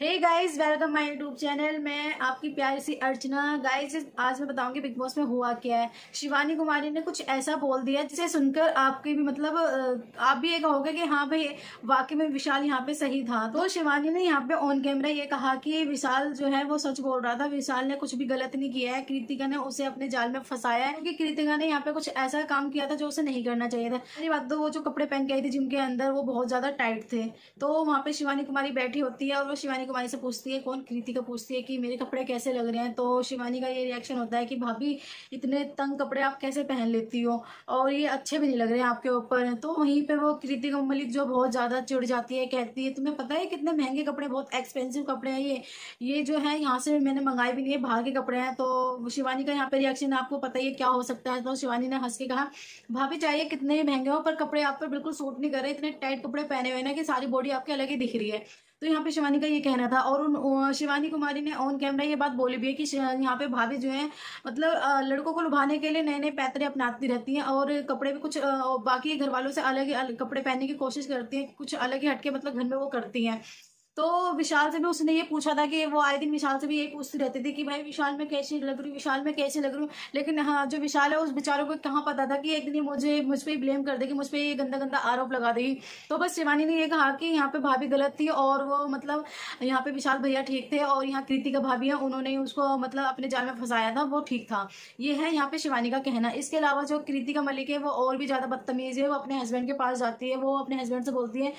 Hey guys, welcome my YouTube channel. मैं आपकी प्यारी सी अर्चना। गाइस, आज मैं बताऊंगी बिग बॉस में हुआ क्या है। शिवानी कुमारी ने कुछ ऐसा बोल दिया जिसे सुनकर आपके भी मतलब आप भी ये कहोगे कि हाँ भाई, वाकई में विशाल यहाँ पे सही था। तो शिवानी ने यहाँ पे ऑन कैमरा ये कहा कि विशाल जो है वो सच बोल रहा था। विशाल ने कुछ भी गलत नहीं किया है। कृतिका ने उसे अपने जाल में फंसाया है क्योंकि कृतिका ने यहाँ पे कुछ ऐसा काम किया था जो उसे नहीं करना चाहिए था। मेरी बात तो वो जो कपड़े पहन के आई थी जिम के अंदर, वो बहुत ज्यादा टाइट थे। तो वहां पे शिवानी कुमारी बैठी होती है और वो शिवानी कुमारी से पूछती है, कौन, कृतिका पूछती है कि मेरे कपड़े कैसे लग रहे हैं। तो शिवानी का ये रिएक्शन होता है कि भाभी, इतने तंग कपड़े आप कैसे पहन लेती हो और ये अच्छे भी नहीं लग रहे हैं आपके ऊपर। तो वहीं पे वो कृतिका मलिक जो बहुत ज्यादा चिढ़ जाती है, कहती है तुम्हें पता है कितने महंगे कपड़े, बहुत एक्सपेंसिव कपड़े हैं ये जो है यहाँ से मैंने मंगाए भी नहीं है, बाहर के कपड़े हैं। तो शिवानी का यहाँ पे रिएक्शन आपको पता ही है क्या हो सकता है। तो शिवानी ने हंस के कहा, भाभी चाहिए कितने भी महंगे हो पर कपड़े आप पर बिल्कुल सूट नहीं कर रहे, इतने टाइट कपड़े पहने हुए ना कि सारी बॉडी आपकी अलग ही दिख रही है। तो यहाँ पे शिवानी का ये कहना था। और शिवानी कुमारी ने ऑन कैमरा ये बात बोली भी है कि यहाँ पे भाभी जो है मतलब लड़कों को लुभाने के लिए नए नए पैतरे अपनाती रहती हैं और कपड़े भी कुछ बाकी घर वालों से अलग कपड़े पहनने की कोशिश करती हैं, कुछ अलग ही हटके मतलब घर में वो करती हैं। तो विशाल से भी उसने ये पूछा था कि वो आए दिन विशाल से भी यही पूछती रहती थी कि भाई विशाल में कैसी लग रही हूँ, विशाल में कैसी लग रही हूँ। लेकिन हाँ, जो विशाल है उस बेचारों को कहाँ पता था कि एक दिन ये मुझ पे ब्लेम कर देगी, मुझ पे ये गंदा गंदा आरोप लगा देगी। तो बस शिवानी ने ये कहा कि यहाँ पे भाभी गलत थी और वो मतलब यहाँ पे विशाल भैया ठीक थे और यहाँ कृतिका भाभी है, उन्होंने उसको मतलब अपने जाल में फंसाया था, वो ठीक था। ये है यहाँ पे शिवानी का कहना। इसके अलावा जो कृतिका मलिक है वो और भी ज्यादा बदतमीज है। वो अपने हस्बैंड के पास जाती है, वो अपने हस्बैंड से बोलती है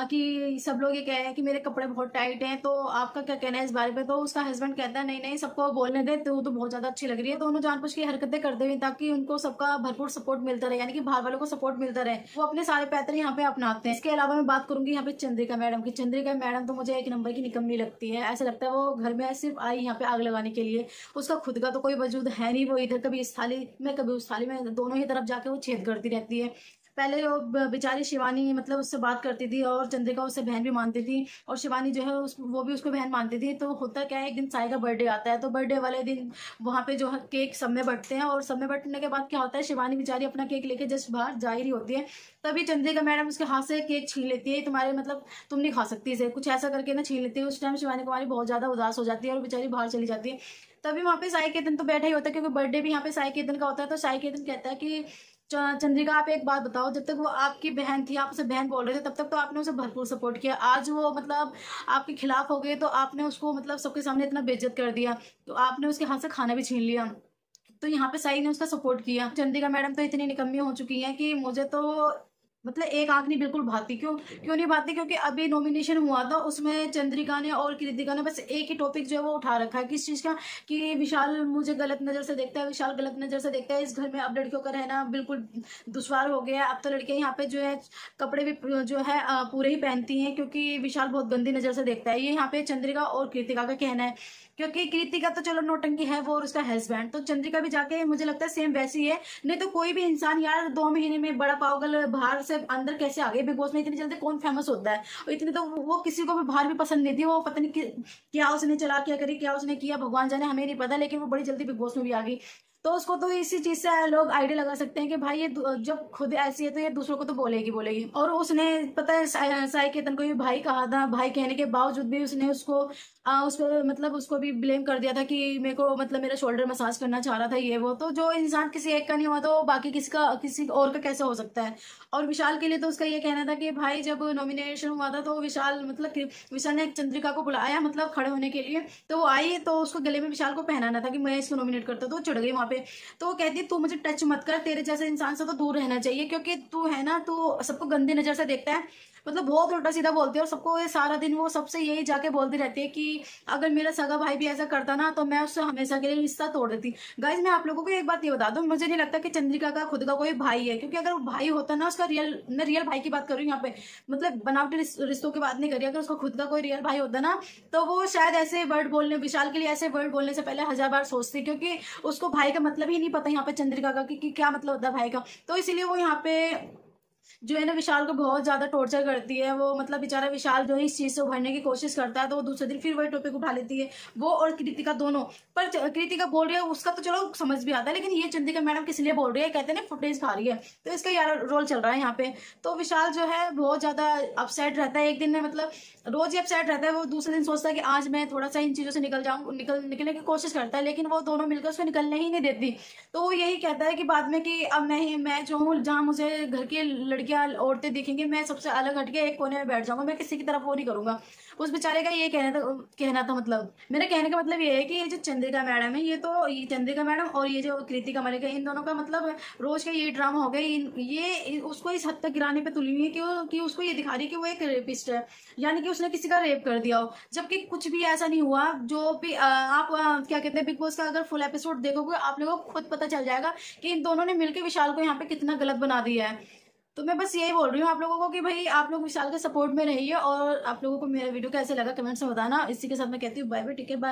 कि सब लोग ये कह रहे हैं कि मेरे कपड़े बहुत टाइट हैं, तो आपका क्या कहना है इस बारे में। तो उसका हस्बैंड कहता है नहीं नहीं, सबको बोलने दे, तो बहुत ज्यादा अच्छी लग रही है। दोनों जानबूझ के हरकतें करते हुए ताकि उनको सबका भरपूर सपोर्ट मिलता रहे, यानी कि बाहर वालों को सपोर्ट मिलता रहे। वो अपने सारे पैतरे यहाँ पे अपनाते हैं। इसके अलावा मैं बात करूंगी यहाँ पे चंद्रिका मैडम की। चंद्रिका मैडम तो मुझे एक नंबर की निकम्मी लगती है। ऐसा लगता है वो घर में सिर्फ आई यहाँ पे आग लगाने के लिए। उसका खुद का तो कोई वजूद है नहीं। वो इधर कभी इस थाली में कभी उस थाली में, दोनों ही तरफ जाके वो छेद करती रहती है। पहले वो बेचारी शिवानी मतलब उससे बात करती थी और चंद्रिका उससे बहन भी मानती थी और शिवानी जो है वो भी उसको बहन मानती थी। तो होता क्या है, एक दिन साई का बर्थडे आता है, तो बर्थडे वाले दिन वहां पे जो है केक सब में बंटते हैं और सब में बंटने के बाद क्या होता है, शिवानी बेचारी अपना केक लेके जस्ट बाहर जा ही रही होती है। तभी चंद्रिका मैडम उसके हाथ से केक छीन लेती है, तुम्हारे मतलब तुम नहीं खा सकती इसे, कुछ ऐसा करके ना छीन लेती है। उस टाइम शिवानी कुमारी बहुत ज्यादा उदास हो जाती है और बेचारी बाहर चली जाती है। तभी वहां पे साई के दिन तो बैठा ही होता है क्योंकि बर्थडे भी यहाँ पे साई के दिन का होता है। तो साई के दिन कहता है कि चंद्रिका, आप एक बात बताओ, जब तक वो आपकी बहन थी, आप उसे बहन बोल रहे थे, तब तक तो आपने उसे भरपूर सपोर्ट किया। आज वो मतलब आपके खिलाफ हो गए तो आपने उसको मतलब सबके सामने इतना बेइज्जत कर दिया, तो आपने उसके हाथ से खाना भी छीन लिया। तो यहाँ पे साई ने उसका सपोर्ट किया। चंद्रिका मैडम तो इतनी निकम्मी हो चुकी है कि मुझे तो मतलब एक आंख नहीं बिल्कुल भाती। क्यों क्यों नहीं भाती, क्योंकि अभी नॉमिनेशन हुआ था, उसमें चंद्रिका ने और कृतिका ने बस एक ही टॉपिक जो है वो उठा रखा है, किस चीज का, कि विशाल मुझे गलत नजर से देखता है, विशाल गलत नजर से देखता है, इस घर में अब लड़कियों का रहना बिल्कुल दुश्वार हो गया है। अब तो लड़कियां यहाँ पे जो है कपड़े भी जो है पूरे ही पहनती हैं क्योंकि विशाल बहुत गंदी नजर से देखता है। ये यहाँ पे चंद्रिका और कृतिका का कहना है। क्योंकि कृतिका तो चलो नौटंकी है वो और उसका हस्बैंड, तो चंद्रिका भी जाके मुझे लगता है सेम वैसी है। नहीं तो कोई भी इंसान यार 2 महीने में बड़ा पागल बाहर से अंदर कैसे आ गए बिग बॉस में, इतनी जल्दी कौन फेमस होता है। और इतनी तो वो किसी को भी बाहर भी पसंद नहीं थी। वो पता नहीं क्या उसने चला, क्या करी, क्या उसने किया, भगवान जाने, हमें नहीं पता, लेकिन वो बड़ी जल्दी बिग बॉस में भी आ गई। तो उसको तो इसी चीज से लोग आइडिया लगा सकते हैं कि भाई ये जब खुद ऐसी है तो ये दूसरों को तो बोलेगी बोलेगी। और उसने पता है साई केतन को भी भाई कहा था, भाई कहने के बावजूद भी उसने उसको उस पर मतलब उसको भी ब्लेम कर दिया था कि मेरे को मतलब मेरा शोल्डर मसाज करना चाह रहा था ये वो। तो जो इंसान किसी एक का नहीं हुआ तो बाकी किसी और का कैसे हो सकता है। और विशाल के लिए तो उसका ये कहना था कि भाई जब नॉमिनेशन हुआ था तो विशाल मतलब विशाल ने चंद्रिका को बुलाया मतलब खड़े होने के लिए, तो वो आई तो उसको गले में विशाल को पहनाना था कि मैं इसको नॉमिनेट करता, तो वो चिढ़ गई वहां पे। तो वो कहती तू मुझे टच मत कर, तेरे जैसे इंसान से तो दूर रहना चाहिए क्योंकि तू है ना, तू सबको गंदी नजर से देखता है। मतलब बहुत उल्टा सीधा बोलती है और सबको ये सारा दिन वो सबसे यही जाके बोलती रहती है कि अगर मेरा सगा भाई भी ऐसा करता ना तो मैं उससे हमेशा के लिए रिश्ता तोड़ देती। गाइज, मैं आप लोगों को एक बात ये बता दूं, मुझे नहीं लगता कि चंद्रिका का खुद का कोई भाई है, क्योंकि अगर वो भाई होता ना उसका रियल, मैं रियल भाई की बात कर रही हूँ यहाँ पे, मतलब बनावटी रिश्तों की बात नहीं करी, अगर उसका खुद का कोई रियल भाई होता ना तो वो शायद ऐसे वर्ड बोलने, विशाल के लिए ऐसे वर्ड बोलने से पहले 1000 बार सोचती, क्योंकि उसको भाई का मतलब ही नहीं पता यहाँ पे चंद्रिका का कि क्या मतलब होता है भाई का। तो इसीलिए वो यहाँ पे जो है ना विशाल को बहुत ज्यादा टॉर्चर करती है। वो मतलब बेचारा विशाल जो है इस चीज से उभरने की कोशिश करता है, तो वो दूसरे दिन फिर वही टॉपिक उठा लेती है, वो और कृतिका दोनों। पर कृतिका बोल रही है उसका तो चलो समझ भी आता है, लेकिन ये चंद्रिका मैडम किस लिए बोल रही है, कहते हैं ना फुटेज खा रही है, तो इसका यार रोल चल रहा है यहाँ पे। तो विशाल जो है बहुत ज्यादा अपसेट रहता है, एक दिन में मतलब रोज ही अपसेट रहता है। वो दूसरे दिन सोचता है कि आज मैं थोड़ा सा इन चीजों से निकलने की कोशिश करता है, लेकिन वो दोनों मिलकर उसको निकलने ही नहीं देती। तो वो यही कहता है कि बाद में कि अब मैं जो हूँ, जहाँ मुझे घर की लड़कियां औरतें दिखेंगी, मैं सबसे अलग हटके एक कोने में बैठ जाऊंगा, मैं किसी की तरफ वो नहीं करूंगा। उस बेचारे का ये कहना था मतलब मेरे कहने का मतलब ये है कि ये जो चंद्रिका मैडम है, ये चंद्रिका मैडम और ये जो कृतिका मलिक है, इन दोनों का मतलब रोज का ये ड्रामा हो गया। ये उसको इस हद तक गिराने पे तुली हुई है कि उसको ये दिखा रही है कि वो एक रेपिस्ट है, यानी कि उसने किसी का रेप कर दिया हो, जबकि कुछ भी ऐसा नहीं हुआ। जो भी आप क्या कहते हैं, बिग बॉस का अगर फुल एपिसोड देखोगे आप लोगों को खुद पता चल जाएगा कि इन दोनों ने मिलकर विशाल को यहाँ पे कितना गलत बना दिया है। तो मैं बस यही बोल रही हूँ आप लोगों को कि भाई आप लोग विशाल के सपोर्ट में रहिए, और आप लोगों को मेरा वीडियो कैसे लगा कमेंट्स में बताना। इसी के साथ मैं कहती हूँ bye bye, take care, bye.